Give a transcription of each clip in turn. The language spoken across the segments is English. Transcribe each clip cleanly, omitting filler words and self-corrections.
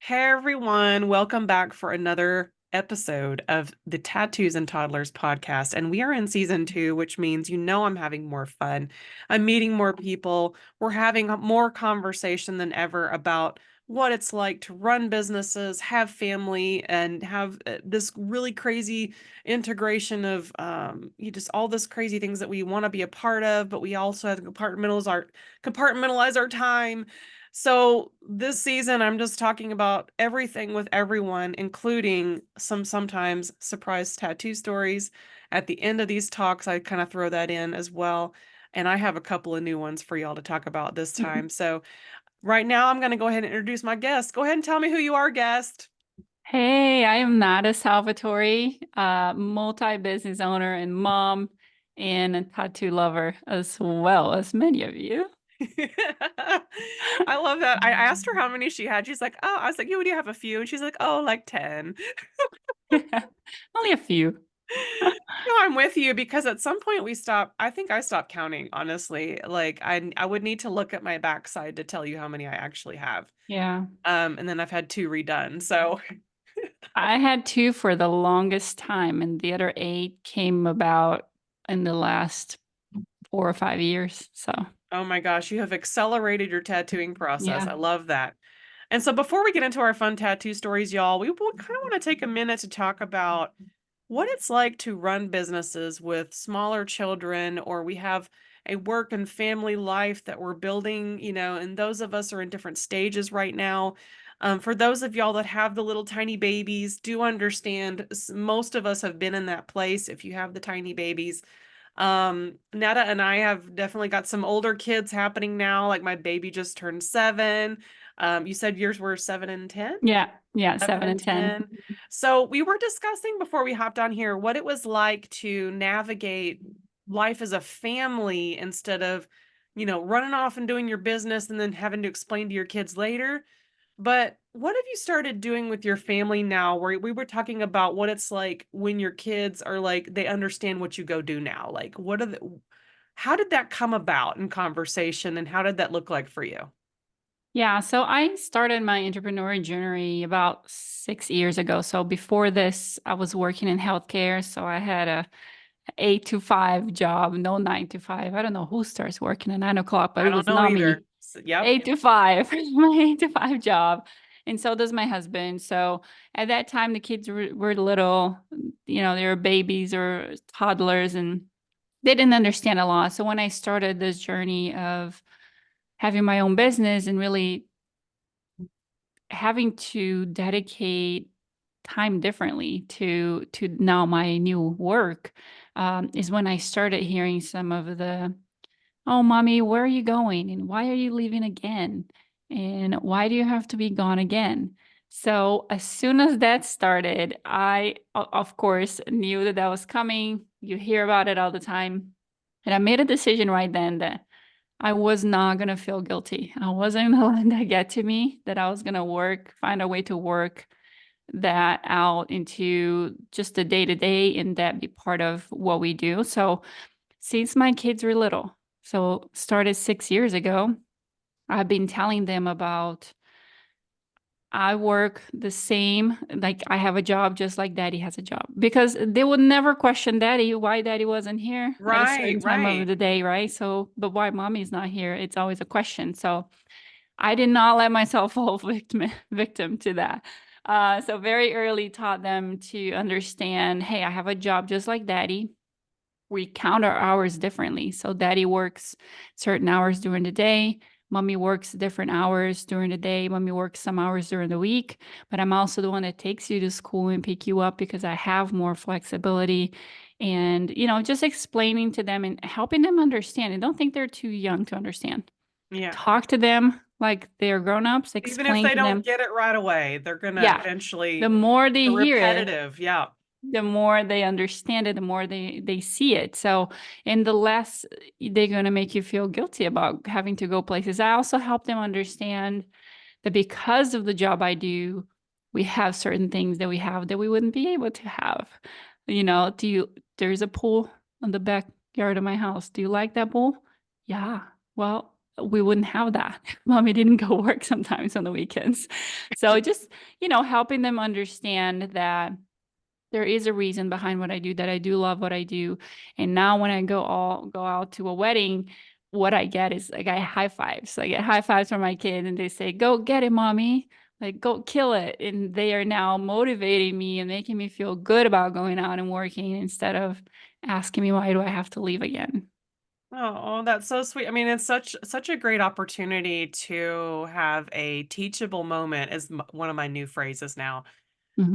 Hey everyone, welcome back for another episode of the Tattoos and Toddlers podcast. And we are in season 2, which means I'm having more fun. I'm meeting more people. We're having more conversation than ever about what it's like to run businesses, have family, and have this really crazy integration of you just all this crazy things that we want to be a part of, but we also have to compartmentalize our time. So this season, I'm just talking about everything with everyone, including some sometimes surprise tattoo stories. At the end of these talks, I kind of throw that in as well. And I have a couple of new ones for y'all to talk about this time. So right now, I'm going to go ahead and introduce my guest. Go ahead and tell me who you are, guest. Hey, I am Nata Salvatore, multi-business owner and mom and a tattoo lover as well as many of you. I love that. I asked her how many she had. She's like, oh, I was like, yeah, would you have a few? And she's like, oh, like 10. Only a few. No, I'm with you because at some point I think I stopped counting, honestly. Like I would need to look at my backside to tell you how many I actually have. Yeah. And then I've had two redone. So, I had two for the longest time, and the other eight came about in the last 4 or 5 years. So, oh my gosh, you have accelerated your tattooing process. yeah. I love that. And so before we get into our fun tattoo stories, y'all, we kind of want to take a minute to talk about what it's like to run businesses with smaller children, or we have a work and family life that we're building, and those of us are in different stages right now. For those of y'all that have the little tiny babies, do understand most of us have been in that place if you have the tiny babies. Netta and I have definitely got some older kids happening now. Like my baby just turned 7. You said yours were 7 and 10? Yeah. Yeah. 7 Seven and and 10. 10. So we were discussing before we hopped on here what it was like to navigate life as a family instead of, running off and doing your business and then having to explain to your kids later. But what have you started doing with your family now where we were talking about what it's like when your kids are like they understand what you go do now? Like how did that come about in conversation and how did that look like for you? Yeah, so I started my entrepreneurial journey about 6 years ago. So before this, I was working in healthcare. So I had a 8 to 5 job, no 9 to 5. I don't know who starts working at 9 o'clock, but I it don't was know not either. me. Yep. 8 to 5, my 8 to 5 job. And so does my husband. So at that time, the kids were little, they were babies or toddlers and they didn't understand a lot. So when I started this journey of having my own business and really having to dedicate time differently to now my new work is when I started hearing some of the, oh, mommy, where are you going? And why are you leaving again? And why do you have to be gone again? So as soon as that started, of course, knew that that was coming. You hear about it all the time. And I made a decision right then that I was not going to feel guilty. I wasn't going to let that get to me, that I was going to find a way to work that out into just the day to day and that be part of what we do. So since my kids were little, so started 6 years ago, I've been telling them about I work the same, like I have a job just like daddy has a job because they would never question daddy why daddy wasn't here at a Right, certain time of right. the day, right? So, but why mommy's not here? It's always a question. So I did not let myself fall victim to that. So very early taught them to understand, hey, I have a job just like daddy. We count our hours differently. So daddy works certain hours during the day. Mommy works different hours during the day. Mommy works some hours during the week. But I'm also the one that takes you to school and pick you up because I have more flexibility. And, just explaining to them and helping them understand. And don't think they're too young to understand. Yeah. Talk to them like they're grown-ups, Even if explain they to don't them. get it right away, they're gonna Yeah. The eventually more they hear it, repetitive. Yeah. the more they understand it, the more they see it. So, and the less they're going to make you feel guilty about having to go places. I also help them understand that because of the job I do, we have certain things that we have that we wouldn't be able to have. There's a pool on the backyard of my house. Do you like that pool? Yeah. Well, we wouldn't have that. Mommy didn't go work sometimes on the weekends. So just, helping them understand that there is a reason behind what I do, that I do love what I do. And now when I go out to a wedding, what I get is I get high fives. I get high fives from my kid and they say, "Go get it, mommy. Like, go kill it." And they are now motivating me and making me feel good about going out and working instead of asking me, why do I have to leave again? Oh, that's so sweet. I mean, it's such a great opportunity to have a teachable moment is one of my new phrases now.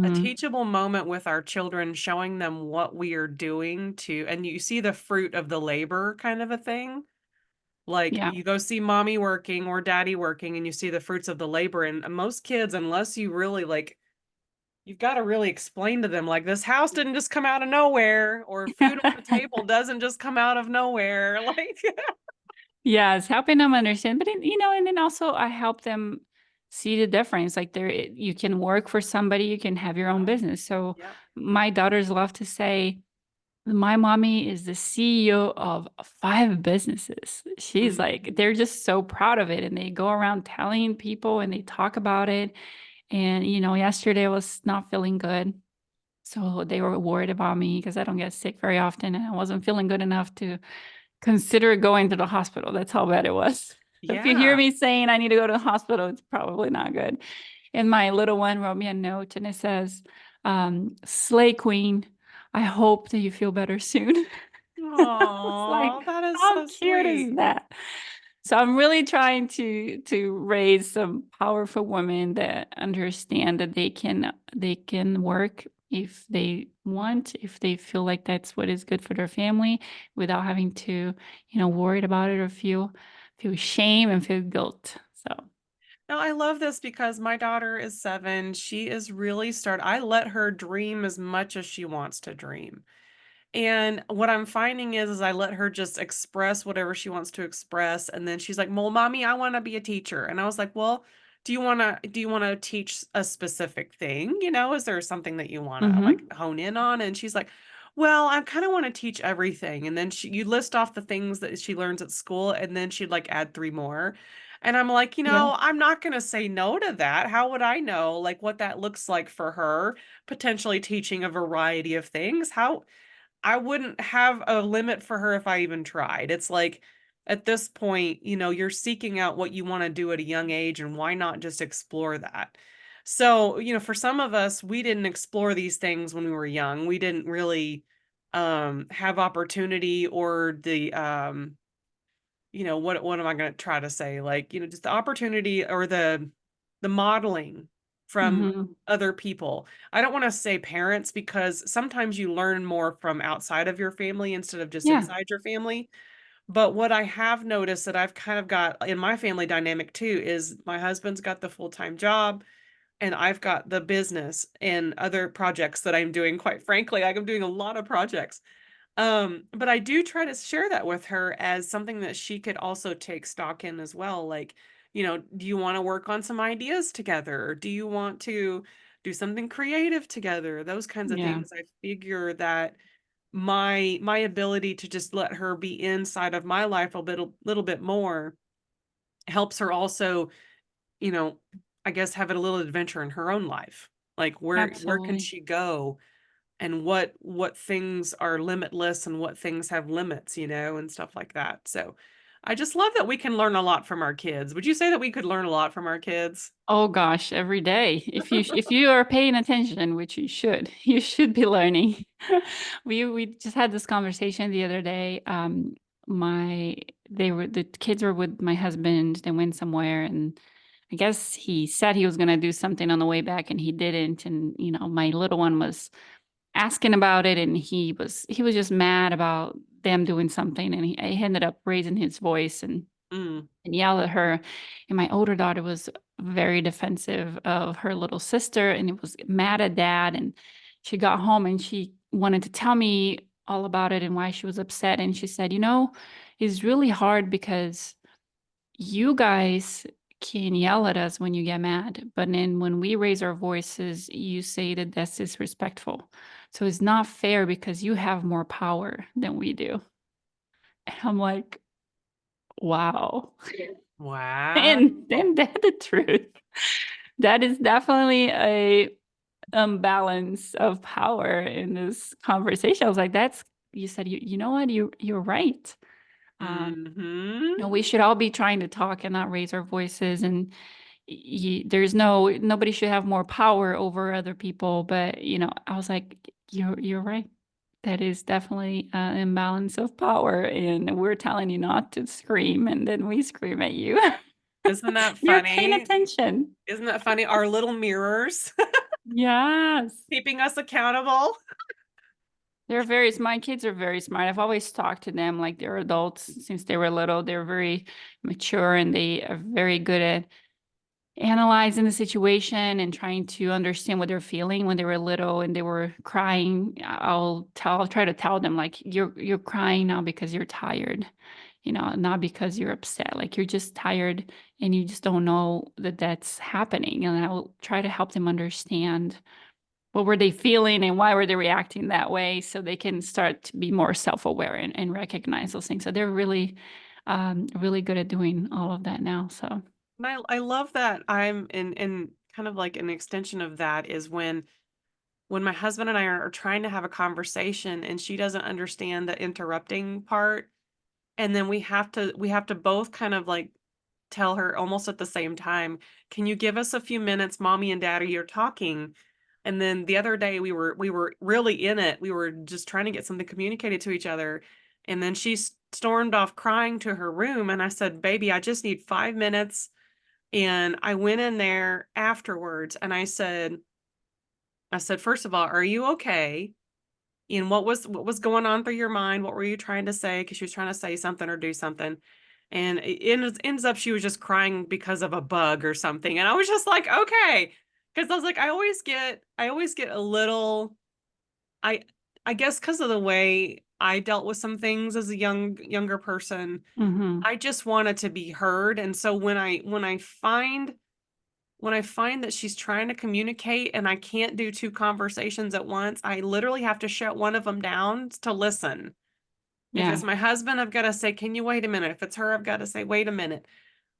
A Hmm. teachable moment with our children, showing them what we are doing and you see the fruit of the labor kind of a thing. Like, Yeah. you go see mommy working or daddy working and you see the fruits of the labor, and most kids, unless you really, like, you've gotta really explain to them, like, "This house didn't just come out of nowhere," or "Food on the table doesn't just come out of nowhere," like Yes, helping them understand, but and then also I help them see the difference. Like you can work for somebody, you can have your own Yeah, business. So yep, my daughters love to say, my mommy is the CEO of 5 businesses. She's like, mhm. they're just so proud of it. And they go around telling people and they talk about it. And, yesterday I was not feeling good. So they were worried about me because I don't get sick very often. And I wasn't feeling good enough to consider going to the hospital. That's how bad it was. If you hear Yeah. me saying I need to go to the hospital, it's probably not good. And my little one wrote me a note and it says, Slay Queen, I hope that you feel better soon. It's like, Oh, that is how so cute is sweet. that? So I'm really trying to raise some powerful women that understand that they can work if they want, if they feel like that's what is good for their family, without having to, worried about it or feel shame and feel guilt. So No, I love this because my daughter is 7. She is really I let her dream as much as she wants to dream. And what I'm finding is I let her just express whatever she wants to express, and then she's like, "Well, mommy, I wanna be a teacher." And I was like, "Well, do you wanna teach a specific thing? Is there something that you wanna, like, mhm. hone in on?" And she's like, "Well, I kinda wanna teach everything." And then you list off the things that she learns at school, and then she'd, like, add 3 more. And I'm like, Yeah. I'm not gonna say no to that. How would I know, like, what that looks like for her, potentially teaching a variety of things? I wouldn't have a limit for her if I even tried. It's like, at this point, you're seeking out what you wanna do at a young age, and why not just explore that? So, for some of us, we didn't explore these things when we were young. We didn't really, have opportunity or what am I gonna try to say? Like, just the opportunity or the modeling from Mhm. other people. I don't wanna say parents because sometimes you learn more from outside of your family instead of just Yeah. inside your family. But what I have noticed that I've kind of got in my family dynamic too is my husband's got the full-time job and I've got the business and other projects that I'm doing, quite frankly. Like, I'm doing a lot of projects. But I do try to share that with her as something that she could also take stock in as well. Like, do you want to work on some ideas together? Or do you want to do something creative together? Those kinds of Yeah. things. I figure that my ability to just let her be inside of my life little bit more helps her also, you know, I guess have a little adventure in her own life. Like, where can Absolutely. she go? And what things are limitless and what things have limits, and stuff like that. So, I just love that we can learn a lot from our kids. Would you say that we could learn a lot from our kids? Oh gosh, every day. If you are paying attention, which you should, you should be learning. We just had this conversation the other day. My the kids were with my husband. They went somewhere, and I guess he said he was gonna do something on the way back, and he didn't. And my little one was asking about it, and he was just mad about them doing something, and he ended up raising his voice Mm, and yell at her. And my older daughter was very defensive of her little sister and it was mad at dad. And she got home and she wanted to tell me all about it and why she was upset. And she said, it's really hard because you guys can yell at us when you get mad, but then when we raise our voices, you say that that's disrespectful. So it's not fair because you have more power than we do. And I'm like, Wow. Wow. And that's the truth. That is definitely a imbalance of power in this conversation. I was like, that's, you said, you know what, you're right. Um, Mm-hmm. we should all be trying to talk and not raise our voices. And there's nobody should have more power over other people. But, I was like, you're right. That is definitely an imbalance of power. And we're telling you not to scream, and then we scream at you. Isn't that You're paying funny? attention. Isn't that funny? Our little mirrors Yes. keeping us accountable. My kids are very smart. I've always talked to them like they're adults since they were little. They're very mature and they are very good at analyzing the situation and trying to understand what they're feeling. When they were little and they were crying, I'll try to tell them like you're crying now because you're tired, not because you're upset. Like you're just tired and you just don't know that that's happening. And I'll try to help them understand what were they feeling and why were they reacting that way, so they can start to be more self-aware and recognize those things. So they're really really good at doing all of that now. So And I love that I'm in kind of like an extension of that is when my husband and I are trying to have a conversation and she doesn't understand the interrupting part. And then we have to both kind of like tell her almost at the same time, "Can you give us a few minutes? Mommy and Daddy are talking." And then the other day we were really in it. We were just trying to get something communicated to each other. And then she stormed off crying to her room and I said, "Baby, I just need 5 minutes." And I went in there afterwards and I said, "First of all, are you okay? And what was going on through your mind? What were you trying to say?" Because she was trying to say something or do something. And it ends up she was just crying because of a bug or something. And I was just like, okay. Because I was like, I always get a little I I guess because of the way I dealt with some things as a younger person, mhm. I just wanted to be heard. And so when I find that she's trying to communicate and I can't do two conversations at once, I literally have to shut one of them down to listen. If Yeah. it's my husband, I've got to say, "Can you wait a minute?" If it's her, I've got to say, "Wait a minute."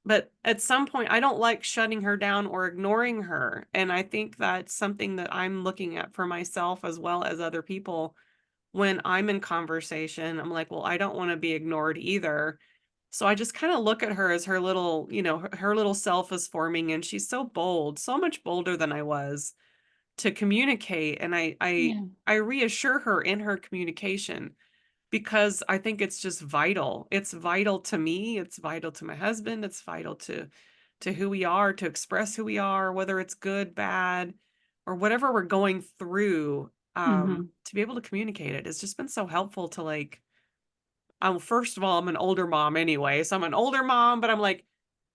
But at some point, I don't like shutting her down or ignoring her. And I think that's something that I'm looking at for myself as well as other people. When I'm in conversation, I'm like, well, I don't want to be ignored either. So I just kind of look at her as her little, her little self is forming and she's so bold, so much bolder than I was to communicate. And Yeah. I reassure her in her communication because I think it's just vital. It's vital to me, it's vital to my husband, it's vital to who we are, to express who we are, whether it's good, bad, or whatever we're going through. Mhm. To be able to communicate it has just been so helpful to like first of all, I'm an older mom anyway. So I'm an older mom, but I'm like,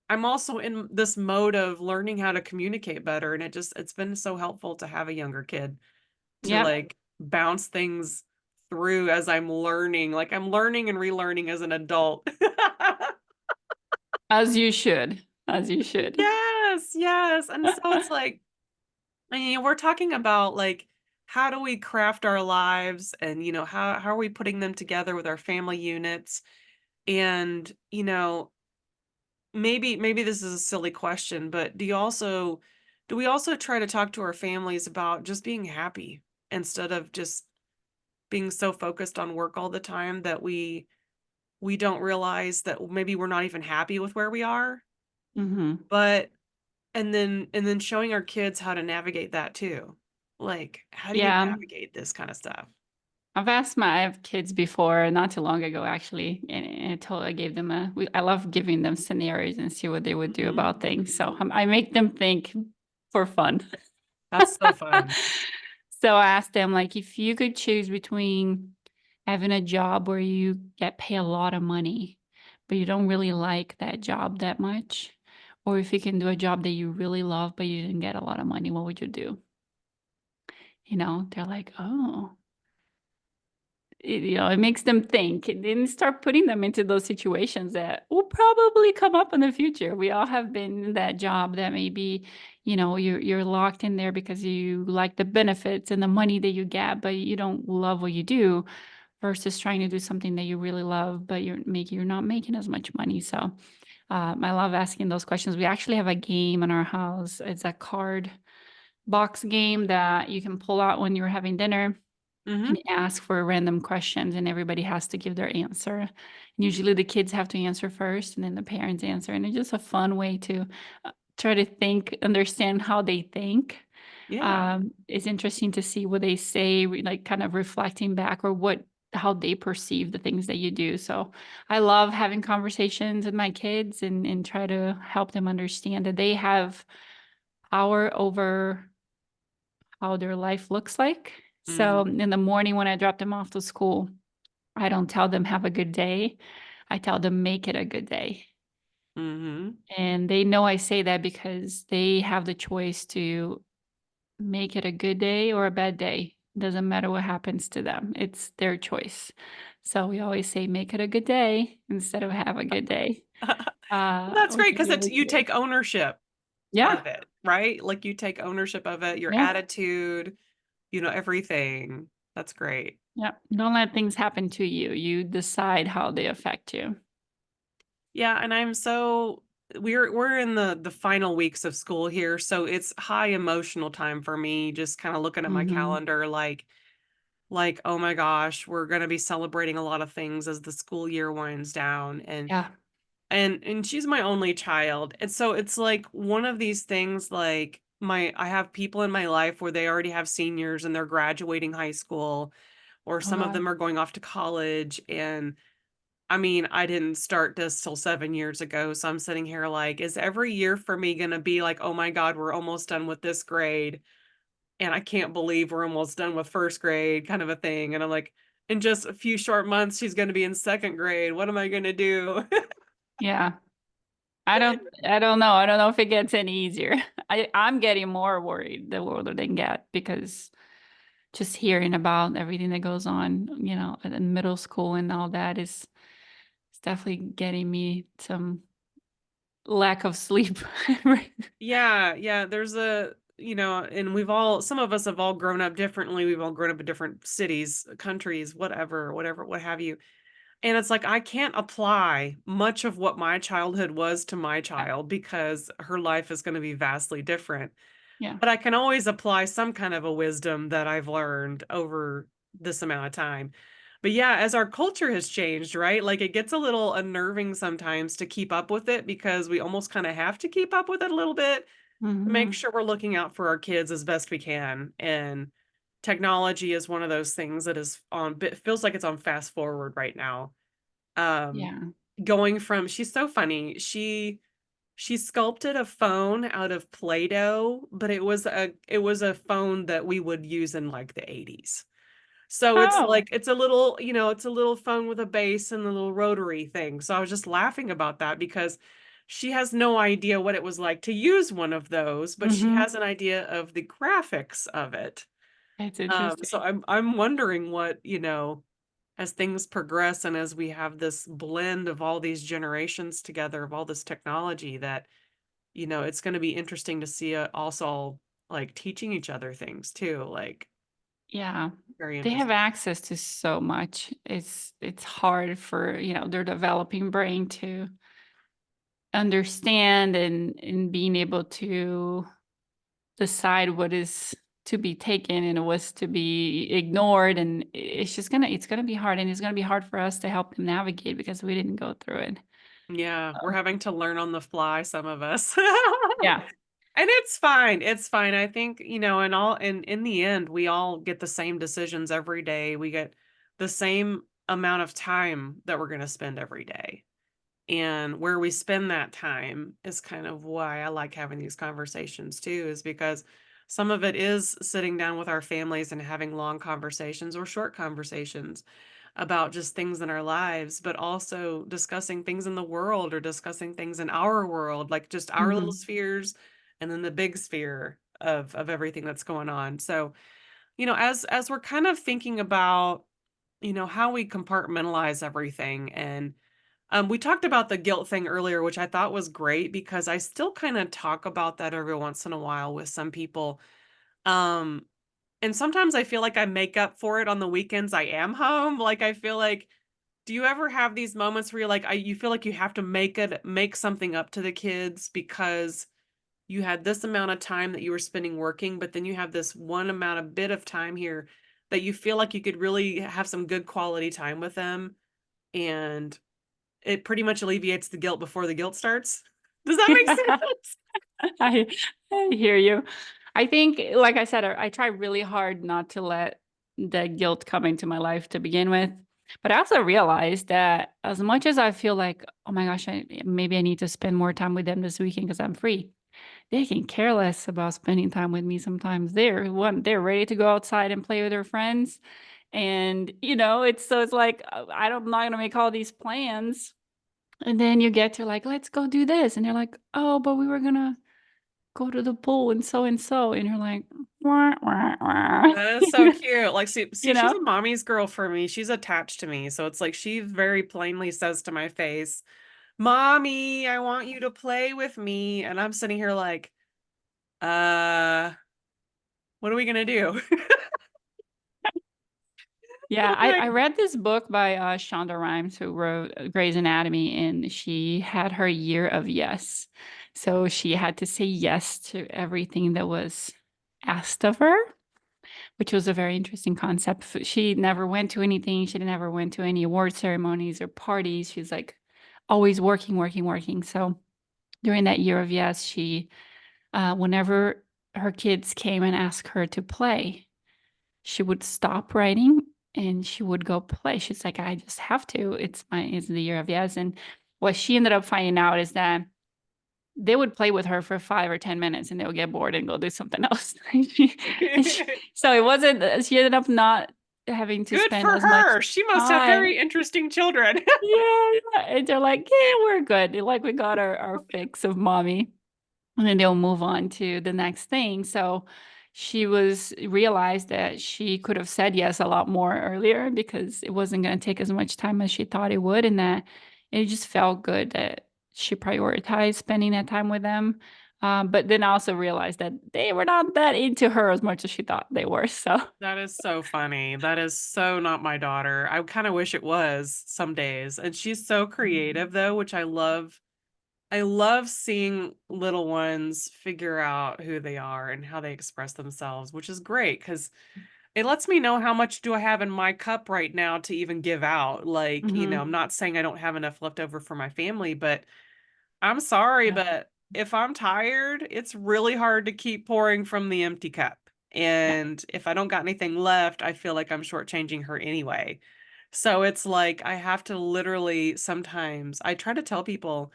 I'm also in this mode of learning how to communicate better. And it's been so helpful to have a younger kid to Yep. like bounce things through as I'm learning. Like I'm learning and relearning as an adult. As you should. As you should. Yes, yes. And so it's like, we're talking about like, how do we craft our lives and, how are we putting them together with our family units? And, maybe this is a silly question, but do we also try to talk to our families about just being happy instead of just being so focused on work all the time that we don't realize that maybe we're not even happy with where we are, Mhm. but and then showing our kids how to navigate that too. Like, how do you Yeah. navigate this kind of stuff? I have kids before, not too long ago, actually, and I gave them I love giving them scenarios and see what they would do Mhm. about things. So I make them think for fun. That's so fun. So I asked them, like, if you could choose between having a job where you get paid a lot of money, but you don't really like that job that much, or if you can do a job that you really love, but you didn't get a lot of money, what would you do? They're like, oh. It makes them think and then start putting them into those situations that will probably come up in the future. We all have been in that job that maybe, you're locked in there because you like the benefits and the money that you get, but you don't love what you do. versus trying to do something that you really love, but you're not making as much money. So I love asking those questions. We actually have a game in our house. It's a card box game that you can pull out when you're having dinner and Mhm. ask for random questions, and everybody has to give their answer. And usually the kids have to answer first and then the parents answer. And it's just a fun way to try to understand how they think. Yeah. It's interesting to see what they say, like kind of reflecting back or how they perceive the things that you do. So I love having conversations with my kids and try to help them understand that they have power over how their life looks like. So Mhm. in the morning when I drop them off to school, I don't tell them have a good day. I tell them make it a good day. Mhm. And they know I say that because they have the choice to make it a good day or a bad day. Doesn't matter what happens to them. It's their choice. So we always say make it a good day instead of have a good day. Well, that's Which great is because it's really you cute. take ownership Yeah. of it, right? Like, you take ownership of it, your Yeah. attitude, everything. That's great. Yeah. Don't let things happen to you. You decide how they affect you. Yeah, and I'm so we're in the final weeks of school here, so it's high emotional time for me, just kinda looking at my Mhm. calendar like, "Oh my gosh, we're gonna be celebrating a lot of things as the school year winds down," Yeah. and she's my only child, and so it's like one of these things, like, my I have people in my life where they already have seniors and they're graduating high school, or Oh some of god. them are going off to college, and I mean, I didn't start this till 7 years ago, so I'm sitting here like, is every year for me gonna be like, "Oh my god, we're almost done with this grade, and I can't believe we're almost done with 1st grade," kind of a thing, and I'm like, "In just a few short months, she's gonna be in 2nd grade. What am I gonna do?" Yeah. I don't know. I don't know if it gets any easier. I'm getting more worried the older they get because just hearing about everything that goes on, in middle school and all that is definitely getting me some lack of sleep. Right. Yeah, yeah, there's and some of us have all grown up differently, we've all grown up in different cities, countries, whatever, what have you. And it's like I can't apply much of what my childhood was to my Yeah. child because her life is gonna be vastly different. Yeah. But I can always apply some kind of a wisdom that I've learned over this amount of time. But yeah, as our culture has changed, right? Like it gets a little unnerving sometimes to keep up with it because we almost kind of have to keep up with it a little bit to make Mhm. sure we're looking out for our kids as best we can. And technology is one of those things that is feels like it's on fast forward right now. Um, Yeah. going from she's so funny. She sculpted a phone out of Play-Doh, but it was a phone that we would use in like the 80s. So it's Oh. like it's a little phone with a base and a little rotary thing. So I was just laughing about that because she has no idea what it was like to use one of those, but she Mhm. has an idea of the graphics of it. It's So interesting. I'm wondering what, as things progress and as we have this blend of all these generations together of all this technology that, it's going to be interesting to see us all like teaching each other things too. Like Yeah. very They have interesting. access to so much. It's hard for, their developing brain to understand and being able to decide what is to be taken and what's to be ignored, and it's gonna be hard, and it's gonna be hard for us to help them navigate because we didn't go through it. Yeah, we're So, having to learn on the fly, some of us. yeah. And it's fine. It's fine. I think, in the end, we all get the same decisions every day. We get the same amount of time that we're going to spend every day. And where we spend that time is kind of why I like having these conversations too, is because some of it is sitting down with our families and having long conversations or short conversations about just things in our lives, but also discussing things in the world or discussing things in our world, like just our little Mhm. spheres and then the big sphere of everything that's going on. So, as we're kind of thinking about, how we compartmentalize everything and we talked about the guilt thing earlier, which I thought was great because I still kind of talk about that every once in a while with some people. Um, And sometimes I feel like I make up for it on the weekends I am home. Like, I feel like, do you ever have these moments where you're like, you feel like you have to make something up to the kids because you had this amount of time that you were spending working, but then you have this one amount of bit of time here that you feel like you could really have some good quality time with them, and it pretty much alleviates the guilt before the guilt starts? Does that make sense? I, I hear you. I think, like I said, I try really hard not to let the guilt come into my life to begin with. But I also realized that as much as I feel like, oh my gosh, maybe I need to spend more time with them this weekend because I'm free, they can care less about spending time with me sometimes. They're ready to go outside and play with their friends. And, it's like, I'm not going to make all these plans. And then you get to like, let's go do this. And they're like, oh, but we were going to go to the pool and so and so. And you're like, wah, wah, wah. That is so cute. Like, see, you she's know? a mommy's girl for me. She's attached to me. So it's like she very plainly says to my face, Mommy, I want you to play with me. And I'm sitting here like, uh, what are we gonna do? Yeah, Like, I read this book by Shonda Rhimes, who wrote Grey's Anatomy, and she had her year of yes. So she had to say yes to everything that was asked of her, which was a very interesting concept. She never went to anything. She never went to any award ceremonies or parties. She's like always working, working, working. So during that year of yes, she, whenever her kids came and asked her to play, she would stop writing and she would go play. She's like, I just have to. It's the year of yes. And what she ended up finding out is that they would play with her for 5 or 10 minutes and they would get bored and go do something else. So it wasn't, she ended up not having to good spend for as much her. She must have time. very interesting children. Yeah, yeah. And they're like, yeah, we're good. Like we got our fix of mommy. And then they'll move on to the next thing. So she was realized that she could have said yes a lot more earlier because it wasn't going to take as much time as she thought it would, and that it just felt good that she prioritized spending that time with them. But then also realized that they were not that into her as much as she thought they were. So, That is so funny. That is so not my daughter. I kind of wish it was some days. And she's so creative though, which I love. I love seeing little ones figure out who they are and how they express themselves, which is great because it lets me know how much do I have in my cup right now to even give out. Like, I'm mhm. not saying I don't have enough left over for my family, but I'm sorry, Yeah, but if I'm tired, it's really hard to keep pouring from the empty cup. yeah. And if I don't got anything left, I feel like I'm shortchanging her anyway. So it's like I have to literally sometimes I try to tell people,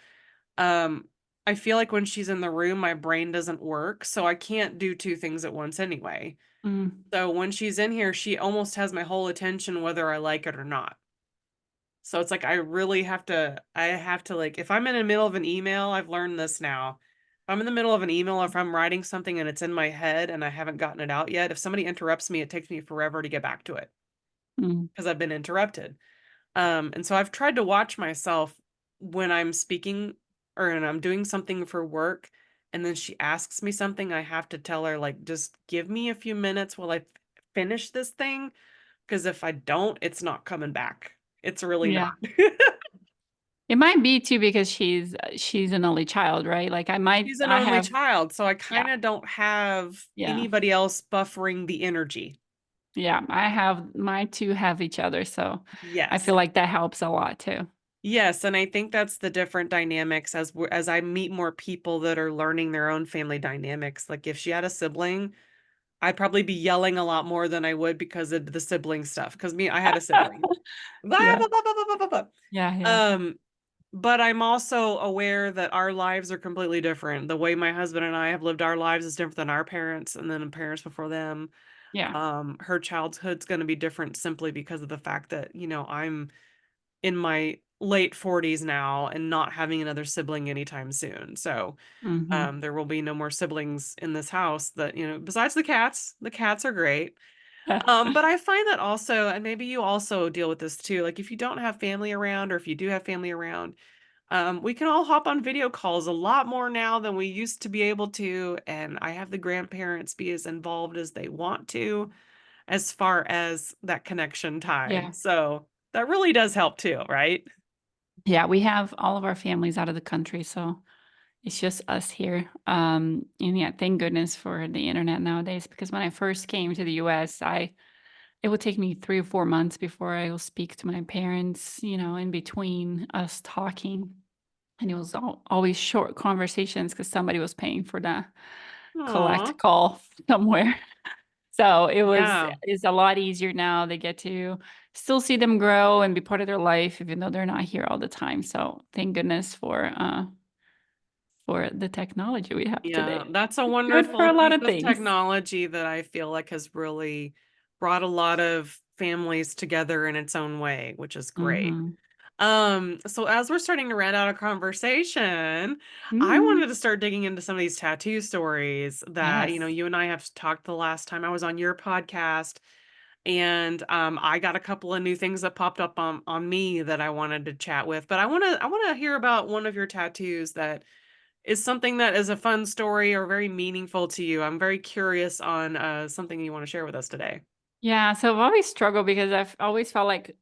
um, I feel like when she's in the room, my brain doesn't work. So I can't do two things at once anyway. Mm, So when she's in here, she almost has my whole attention, whether I like it or not. So it's like I have to like if I'm in the middle of an email, I've learned this now. If I'm in the middle of an email or if I'm writing something and it's in my head and I haven't gotten it out yet, if somebody interrupts me, it takes me forever to get back to it mm, because I've been interrupted. And so I've tried to watch myself when I'm speaking or when I'm doing something for work and then she asks me something, I have to tell her like just give me a few minutes while I finish this thing because if I don't, it's not coming back. It's really yeah. not. It might be too because she's an only child, right? Like She's an I only have, child, so I yeah, kinda don't have yeah. anybody else buffering the energy. Yeah, I have my two have each other, so I Yes. feel like that helps a lot too. Yes, and I think that's the different dynamics as I meet more people that are learning their own family dynamics. Like, if she had a sibling, I'd probably be yelling a lot more than I would because of the sibling stuff. Because I had a sibling. Blah, Yeah, blah, blah, blah, blah, blah, blah, yeah, blah. yeah, But I'm also aware that our lives are completely different. The way my husband and I have lived our lives is different than our parents and then the parents before them. yeah. Her childhood's gonna be different simply because of the fact that, I'm in my late 40s now and not having another sibling anytime soon. So, Mhm. there will be no more siblings in this house that, besides the cats. The cats are great. But I find that also, and maybe you also deal with this too, like if you don't have family around or if you do have family around, We can all hop on video calls a lot more now than we used to be able to, and I have the grandparents be as involved as they want to as far as that connection time. Yeah. So that really does help too, right? Yeah, we have all of our families out of the country, so it's just us here. And yeah, thank goodness for the internet nowadays because when I first came to the US, I it would take me 3 or 4 months before I will speak to my parents, in between us talking. And it was always short conversations because somebody was paying for the Aw, collect call somewhere. So yeah, it's a lot easier now. They get to still see them grow and be part of their life, even though they're not here all the time. So thank goodness for the technology we have yeah. today. That's a Good for wonderful a lot piece of of things. technology that I feel like has really brought a lot of families together in its own way, which is great. Mhm. So as we're starting to round out a conversation, I Mhm. wanted to start digging into some of these tattoo stories that, Yes. you and I have talked the last time I was on your podcast. And I got a couple of new things that popped up on me that I wanted to chat with. But I want to hear about one of your tattoos that is something that is a fun story or very meaningful to you. I'm very curious on something you want to share with us today. Yeah, so I've always struggled because I've always felt like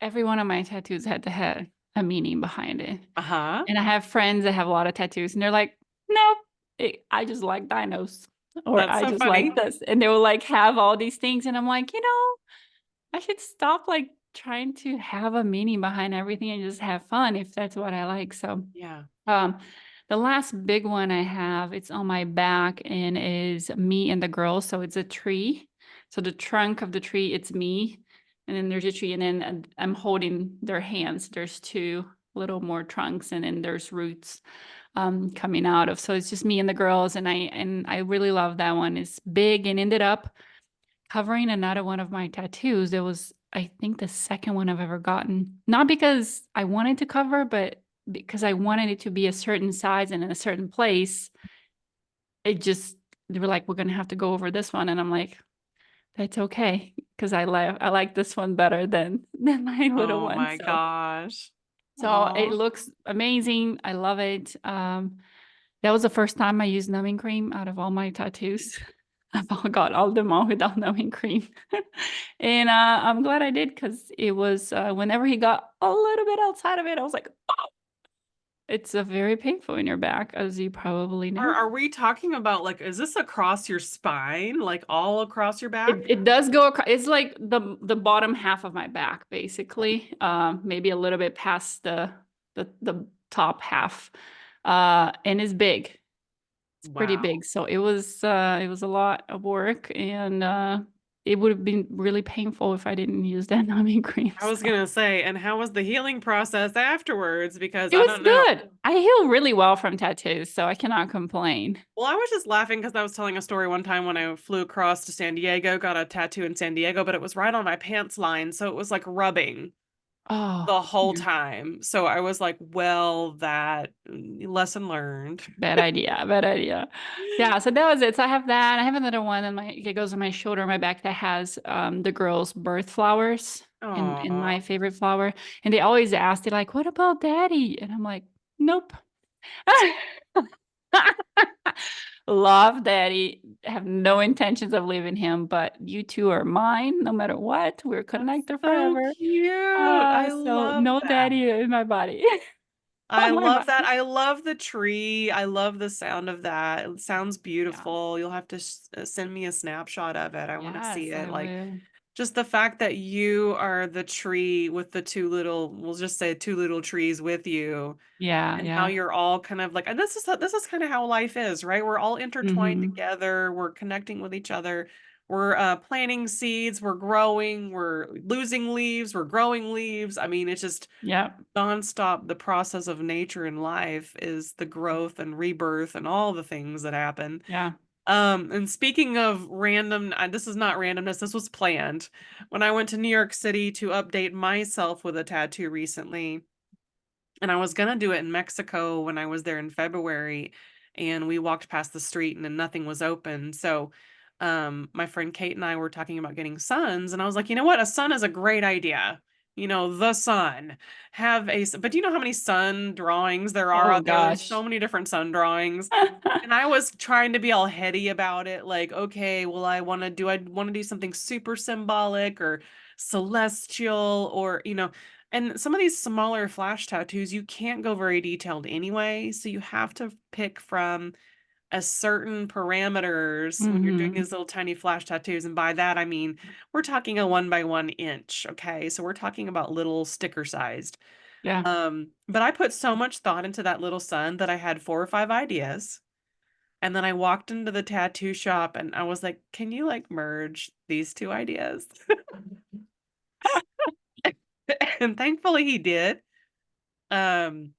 every one of my tattoos had to have a meaning behind it. Uh-huh. And I have friends that have a lot of tattoos, and they're like, "Nope, I just like dinos," or That's "I so just like funny. this," and they will, like, have all these things, and I'm like, I should stop, like, trying to have a meaning behind everything and just have fun if that's what I like." So Yeah. um, the last big one I have, it's on my back and is me and the girl. So it's a tree. So the trunk of the tree, it's me. And then there's a tree, and then I'm holding their hands. There's two little more trunks, and then there's roots coming out of. So it's just me and the girls, and I really love that one. It's big and ended up covering another one of my tattoos. It was, I think, the second one I've ever gotten. Not because I wanted to cover, but because I wanted it to be a certain size and in a certain place. It just they were like, "We're gonna have to go over this one," and I'm like, "That's okay," because I like this one better than my little Oh one. my So gosh. it Oh. looks amazing. I love it. That was the first time I used numbing cream out of all my tattoos. I've all got all of them all without numbing cream. And, I'm glad I did because it was, whenever he got a little bit outside of it, I was like, "Oh." It's, very painful in your back, as you probably Are know. are we talking about, like, is this across your spine, like, all across your back? It does go across. It's like the bottom half of my back, basically, maybe a little bit past the top half, and it's big. It's pretty Wow. big, so it was a lot of work, and, it would have been really painful if I didn't use that numbing cream, I was so gonna say, and how was the healing process afterwards? Because it I was don't know. good. I heal really well from tattoos, so I cannot complain. Well, I was just laughing because I was telling a story one time when I flew across to San Diego, got a tattoo in San Diego, but it was right on my pants line, so it was, like, rubbing Oh, the whole yeah. time. So I was like, "Well, that lesson learned." Bad idea, bad idea. Yeah, so that was it. So I have that. I have another one on my it goes on my shoulder, my back that has, the girls' birth flowers and Aw, my favorite flower, and they always ask, they're like, "What about daddy?" And I'm like, "Nope." Love daddy, have no intentions of leaving him, but you 2 are mine no matter what. We're that's connected so forever. cute. I So love no that. daddy in my body. I On my love that. body. I love the tree. I love the sound of that. It sounds Yeah. beautiful. You'll have to send me a snapshot of it. I want to see Yes, it. I Like will. just the fact that you are the tree with the two little, we'll just say two little trees with you, Yeah, and how yeah. you're all kind of like, and this is kind of how life is, right? We're all intertwined Mhm. together. We're connecting with each other. We're planting seeds. We're growing. We're losing leaves. We're growing leaves. I mean, it's just Yep. nonstop. The process of nature and life is the growth and rebirth and all the things that happen. Yeah. And speaking of random, this is not randomness, this was planned. When I went to New York City to update myself with a tattoo recently, and I was gonna do it in Mexico when I was there in February, and we walked past the street and then nothing was open. So, my friend Kate and I were talking about getting suns, and I was like, you know what? A sun is a great idea. the sun, but do you know how many sun drawings there are Oh out there? There's gosh. so many different sun drawings. And I was trying to be all heady about it, like, okay, well, I want to do something super symbolic or celestial or, and some of these smaller flash tattoos, you can't go very detailed anyway. So you have to pick from a certain parameters when you're doing Hmm. these little tiny flash tattoos. And by that, I mean, we're talking a 1 by 1 inch. Okay. So we're talking about little sticker sized. Yeah. But I put so much thought into that little sun that I had 4 or 5 ideas. And then I walked into the tattoo shop and I was like, can you like merge these two ideas? And thankfully he did. Um,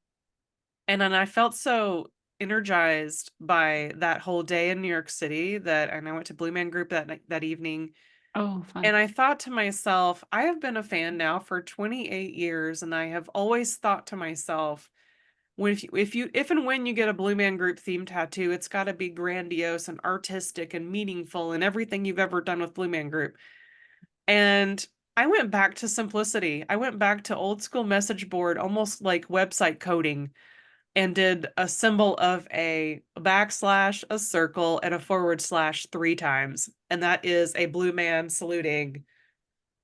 and then I felt so energized by that whole day in New York City and I went to Blue Man Group that evening. Oh, fun. And I thought to myself, I have been a fan now for 28 years, and I have always thought to myself, if and when you get a Blue Man Group theme tattoo, it's got to be grandiose and artistic and meaningful and everything you've ever done with Blue Man Group. And I went back to simplicity. I went back to old school message board, almost like website coding, and did a symbol of a backslash, a circle, and a forward slash 3 times. And that is a blue man saluting.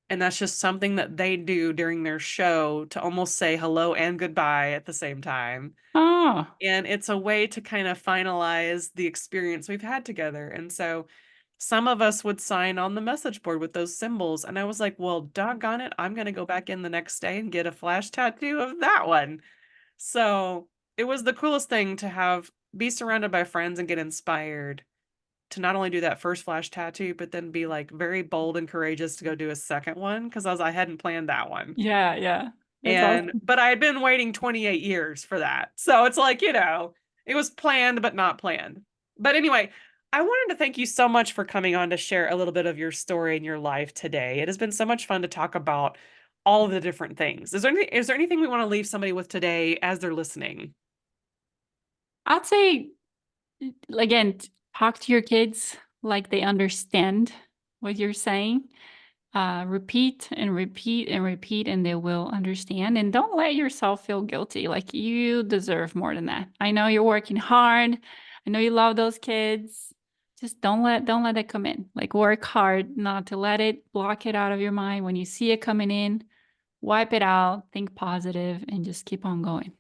And that's just something that they do during their show to almost say hello and goodbye at the same time. Oh, And it's a way to kind of finalize the experience we've had together. And so some of us would sign on the message board with those symbols. And I was like, well, doggone it, I'm going to go back in the next day and get a flash tattoo of that one. So it was the coolest thing to be surrounded by friends and get inspired to not only do that first flash tattoo, but then be like very bold and courageous to go do a second one because I hadn't planned that one. yeah, yeah. That's And awesome. but I had been waiting 28 years for that. So it's like, it was planned but not planned. But anyway, I wanted to thank you so much for coming on to share a little bit of your story and your life today. It has been so much fun to talk about all of the different things. Is there anything we want to leave somebody with today as they're listening? I'd say, again, talk to your kids like they understand what you're saying. Repeat and repeat and repeat, and they will understand. And don't let yourself feel guilty. Like you deserve more than that. I know you're working hard. I know you love those kids. Just don't let it come in. Like work hard not to let it block it out of your mind. When you see it coming in, wipe it out, think positive, and just keep on going.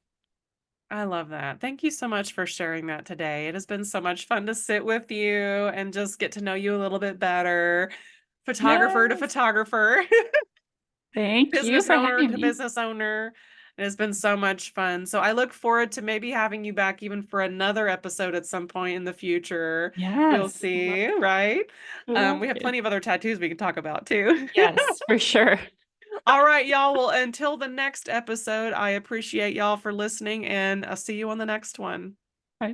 I love that. Thank you so much for sharing that today. It has been so much fun to sit with you and just get to know you a little bit better. Photographer to Yes. photographer, Thank you business for owner having to me. business owner. It has been so much fun. So I look forward to maybe having you back even for another episode at some point in the future. We'll Yes. see, right? Love We have it. plenty of other tattoos we can talk about too. Yes, for sure. All right, y'all. Well, until the next episode, I appreciate y'all for listening and I'll see you on the next one.